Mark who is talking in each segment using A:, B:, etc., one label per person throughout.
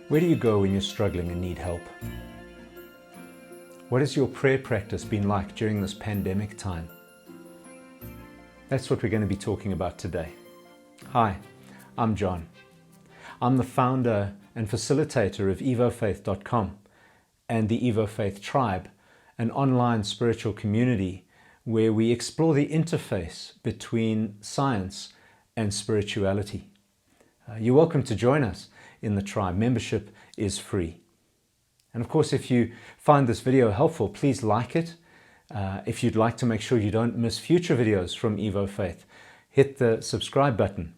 A: Where do you go when you're struggling and need help? What has your prayer practice been like during this pandemic time? That's what we're going to be talking about today. Hi, I'm John. I'm the founder and facilitator of EvoFaith.com and the EvoFaith Tribe, an online spiritual community where we explore the interface between science and spirituality. You're welcome to join us in the tribe. Membership is free. And of course, if you find this video helpful, please like it. If you'd like to make sure you don't miss future videos from EvoFaith, hit the subscribe button.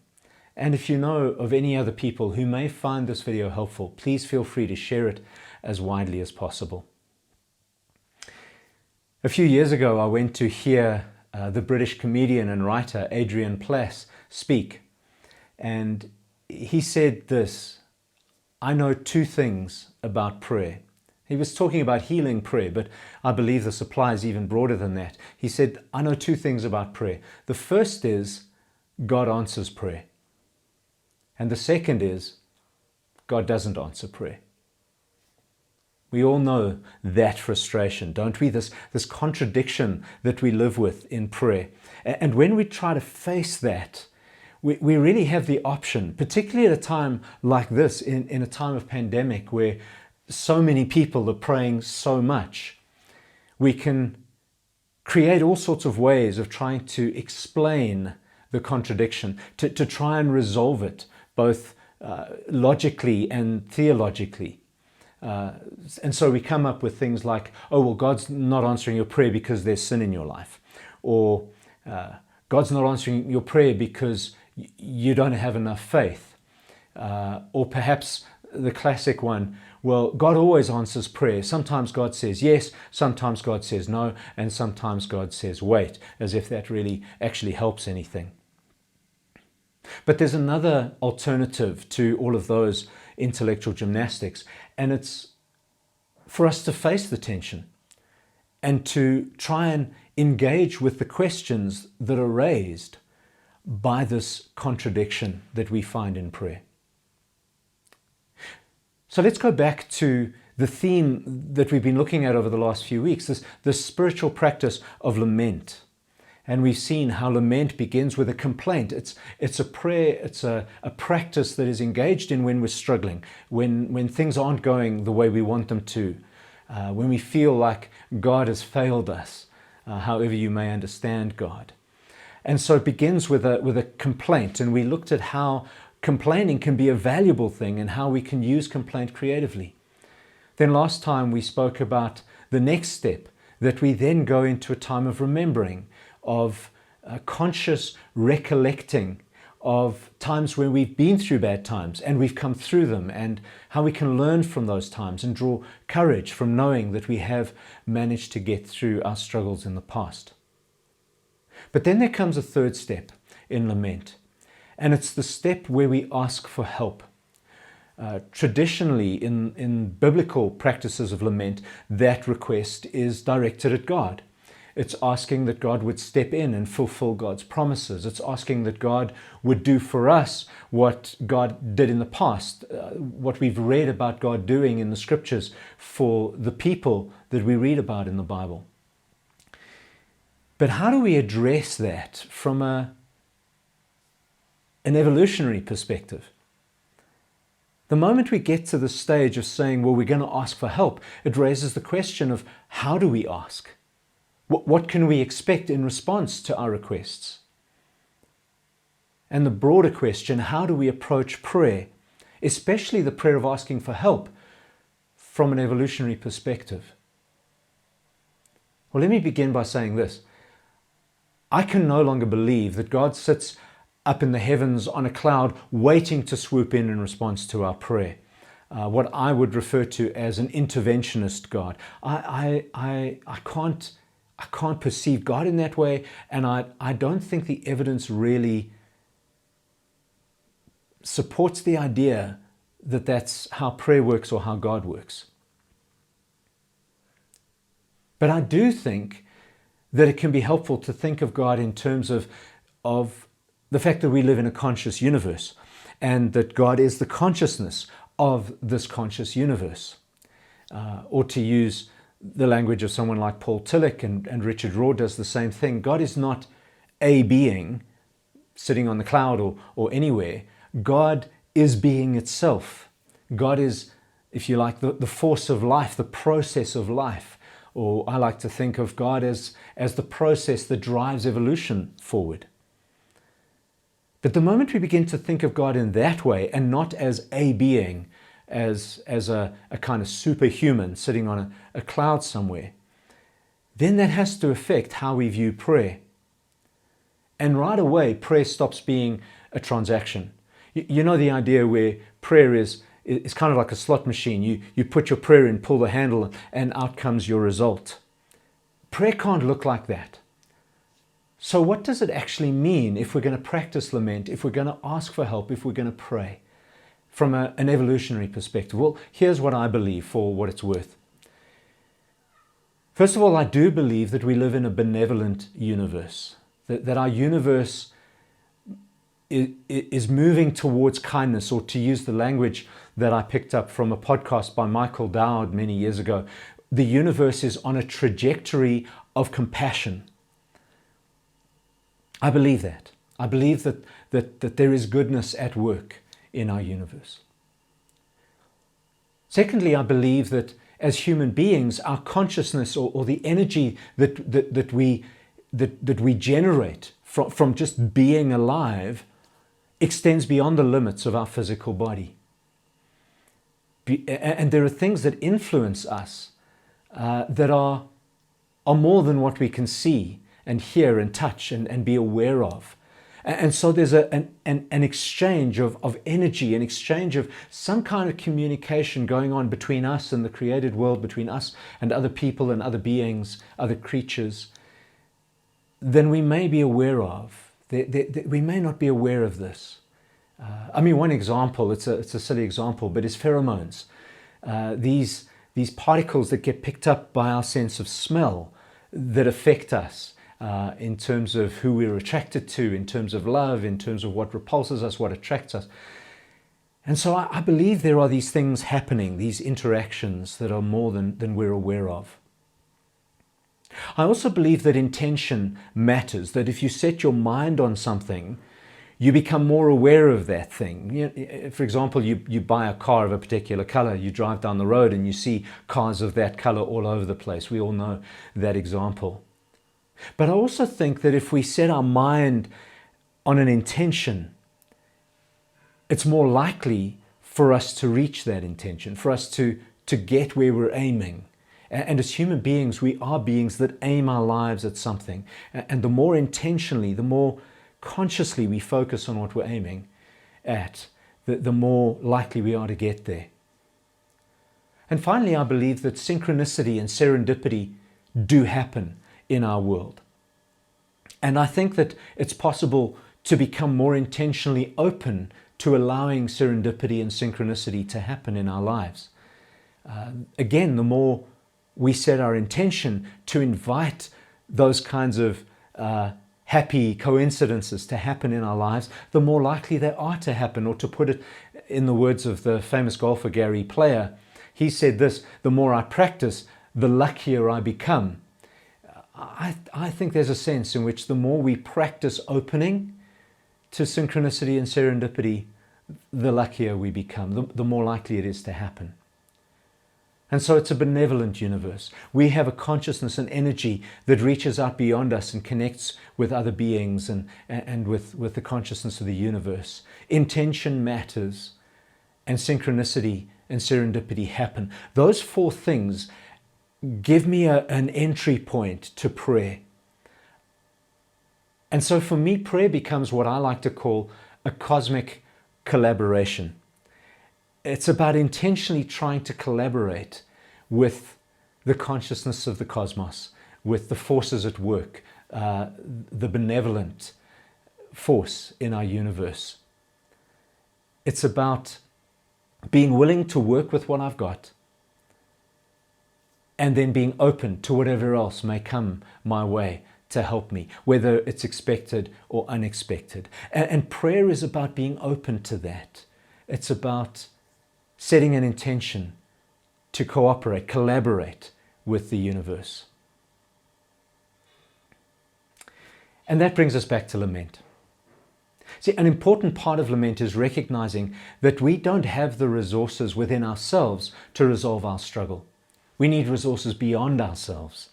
A: And if you know of any other people who may find this video helpful, please feel free to share it as widely as possible. A few years ago, I went to hear the British comedian and writer Adrian Plass speak. And he said this: I know two things about prayer. He was talking about healing prayer, but I believe this applies even broader than that. He said, I know two things about prayer. The first is God answers prayer. And the second is God doesn't answer prayer. We all know that frustration, don't we? This contradiction that we live with in prayer. And when we try to face that, we really have the option, particularly at a time like this, in a time of pandemic where so many people are praying so much. We can create all sorts of ways of trying to explain the contradiction, to try and resolve it, both logically and theologically. And so we come up with things like, oh, well, God's not answering your prayer because there's sin in your life. Or God's not answering your prayer because you don't have enough faith. Or perhaps the classic one, well, God always answers prayer. Sometimes God says yes, sometimes God says no, and sometimes God says wait, as if that really actually helps anything. But there's another alternative to all of those intellectual gymnastics, and it's for us to face the tension and to try and engage with the questions that are raised by this contradiction that we find in prayer. So let's go back to the theme that we've been looking at over the last few weeks, this spiritual practice of lament. And we've seen how lament begins with a complaint. It's a prayer, it's a practice that is engaged in when we're struggling, when things aren't going the way we want them to, when we feel like God has failed us, however you may understand God. And so it begins with a complaint, and we looked at how complaining can be a valuable thing and how we can use complaint creatively. Then last time we spoke about the next step, that we then go into a time of remembering, of conscious recollecting of times where we've been through bad times and we've come through them, and how we can learn from those times and draw courage from knowing that we have managed to get through our struggles in the past. But then there comes a third step in lament, and it's the step where we ask for help. Traditionally, in biblical practices of lament, that request is directed at God. It's asking that God would step in and fulfill God's promises. It's asking that God would do for us what God did in the past, what we've read about God doing in the scriptures for the people that we read about in the Bible. But how do we address that from an evolutionary perspective? The moment we get to the stage of saying, well, we're going to ask for help, it raises the question of how do we ask? What can we expect in response to our requests? And the broader question, how do we approach prayer, especially the prayer of asking for help, from an evolutionary perspective? Well, let me begin by saying this. I can no longer believe that God sits up in the heavens on a cloud waiting to swoop in response to our prayer. What I would refer to as an interventionist God. I can't perceive God in that way, and I don't think the evidence really supports the idea that that's how prayer works or how God works. But I do think that it can be helpful to think of God in terms of the fact that we live in a conscious universe, and that God is the consciousness of this conscious universe. Or to use the language of someone like Paul Tillich, and Richard Rohr does the same thing, God is not a being sitting on the cloud or anywhere. God is being itself. God is, if you like, the force of life, the process of life. Or I like to think of God as the process that drives evolution forward. But the moment we begin to think of God in that way, and not as a being, as a kind of superhuman sitting on a cloud somewhere, then that has to affect how we view prayer. And right away, prayer stops being a transaction. You know the idea where prayer is kind of like a slot machine. You put your prayer in, pull the handle, and out comes your result. Prayer can't look like that. So what does it actually mean if we're going to practice lament, if we're going to ask for help, if we're going to pray from an evolutionary perspective? Well, here's what I believe for what it's worth. First of all, I do believe that we live in a benevolent universe, that our universe is moving towards kindness, or to use the language that I picked up from a podcast by Michael Dowd many years ago, the universe is on a trajectory of compassion. I believe that. I believe that there is goodness at work in our universe. Secondly, I believe that as human beings, our consciousness or the energy that we generate from just being alive extends beyond the limits of our physical body. And there are things that influence us that are more than what we can see and hear and touch and be aware of. And so there's an exchange of energy, an exchange of some kind of communication going on between us and the created world, between us and other people and other beings, other creatures, than we may be aware of. We may not be aware of this. One example, it's a silly example, but is pheromones. These particles that get picked up by our sense of smell that affect us. In terms of who we're attracted to, in terms of love, in terms of what repulses us, what attracts us. And so I believe there are these things happening, these interactions that are more than we're aware of. I also believe that intention matters, that if you set your mind on something, you become more aware of that thing. For example, you buy a car of a particular color, you drive down the road and you see cars of that color all over the place. We all know that example. But I also think that if we set our mind on an intention, it's more likely for us to reach that intention, for us to get where we're aiming. And as human beings, we are beings that aim our lives at something. And the more intentionally, the more consciously we focus on what we're aiming at, the more likely we are to get there. And finally, I believe that synchronicity and serendipity do happen in our world. And I think that it's possible to become more intentionally open to allowing serendipity and synchronicity to happen in our lives. Again, the more we set our intention to invite those kinds of happy coincidences to happen in our lives, the more likely they are to happen. Or to put it in the words of the famous golfer Gary Player, he said this: the more I practice, the luckier I become. I think there's a sense in which the more we practice opening to synchronicity and serendipity, the luckier we become, the more likely it is to happen. And so it's a benevolent universe. We have a consciousness and energy that reaches out beyond us and connects with other beings and with the consciousness of the universe. Intention matters, and synchronicity and serendipity happen. Those four things give me an entry point to prayer. And so for me, prayer becomes what I like to call a cosmic collaboration. It's about intentionally trying to collaborate with the consciousness of the cosmos, with the forces at work, the benevolent force in our universe. It's about being willing to work with what I've got, and then being open to whatever else may come my way to help me, whether it's expected or unexpected. And prayer is about being open to that. It's about setting an intention to cooperate, collaborate with the universe. And that brings us back to lament. See, an important part of lament is recognizing that we don't have the resources within ourselves to resolve our struggle. We need resources beyond ourselves.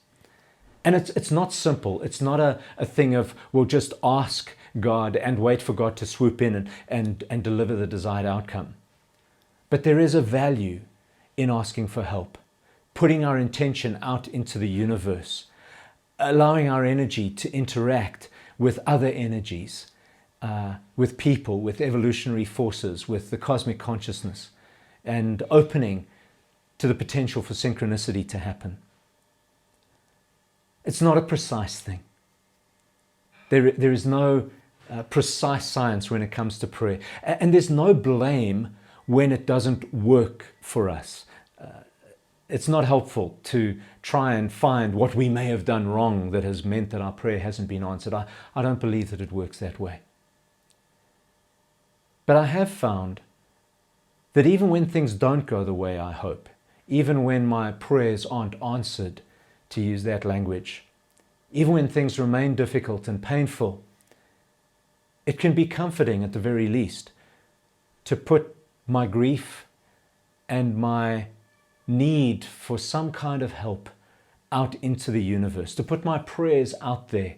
A: And it's not simple. It's not a thing of we'll just ask God and wait for God to swoop in and deliver the desired outcome. But there is a value in asking for help, putting our intention out into the universe, allowing our energy to interact with other energies, with people, with evolutionary forces, with the cosmic consciousness, and opening to the potential for synchronicity to happen. It's not a precise thing. There is no precise science when it comes to prayer. And there's no blame when it doesn't work for us. It's not helpful to try and find what we may have done wrong that has meant that our prayer hasn't been answered. I don't believe that it works that way. But I have found that even when things don't go the way I hope, even when my prayers aren't answered, to use that language, even when things remain difficult and painful, it can be comforting at the very least to put my grief and my need for some kind of help out into the universe, to put my prayers out there,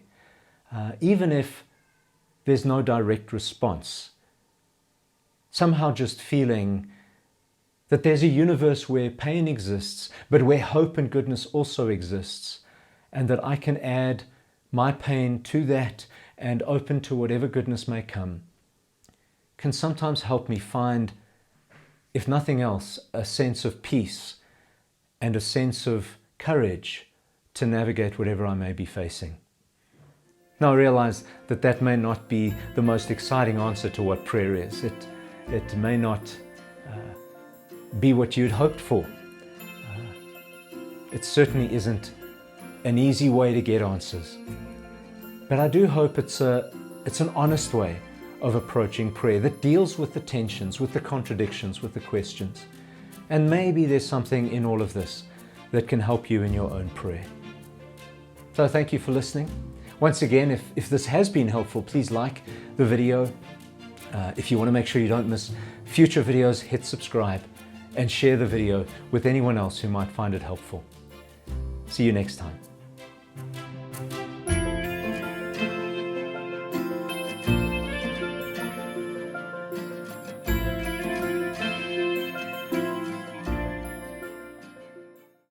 A: even if there's no direct response. Somehow just feeling that there's a universe where pain exists, but where hope and goodness also exists, and that I can add my pain to that and open to whatever goodness may come, can sometimes help me find, if nothing else, a sense of peace and a sense of courage to navigate whatever I may be facing. Now I realize that that may not be the most exciting answer to what prayer is. It may not be what you'd hoped for. It certainly isn't an easy way to get answers. But I do hope it's an honest way of approaching prayer that deals with the tensions, with the contradictions, with the questions. And maybe there's something in all of this that can help you in your own prayer. So thank you for listening. Once again, if this has been helpful, please like the video. If you want to make sure you don't miss future videos, hit subscribe and share the video with anyone else who might find it helpful. See you next time.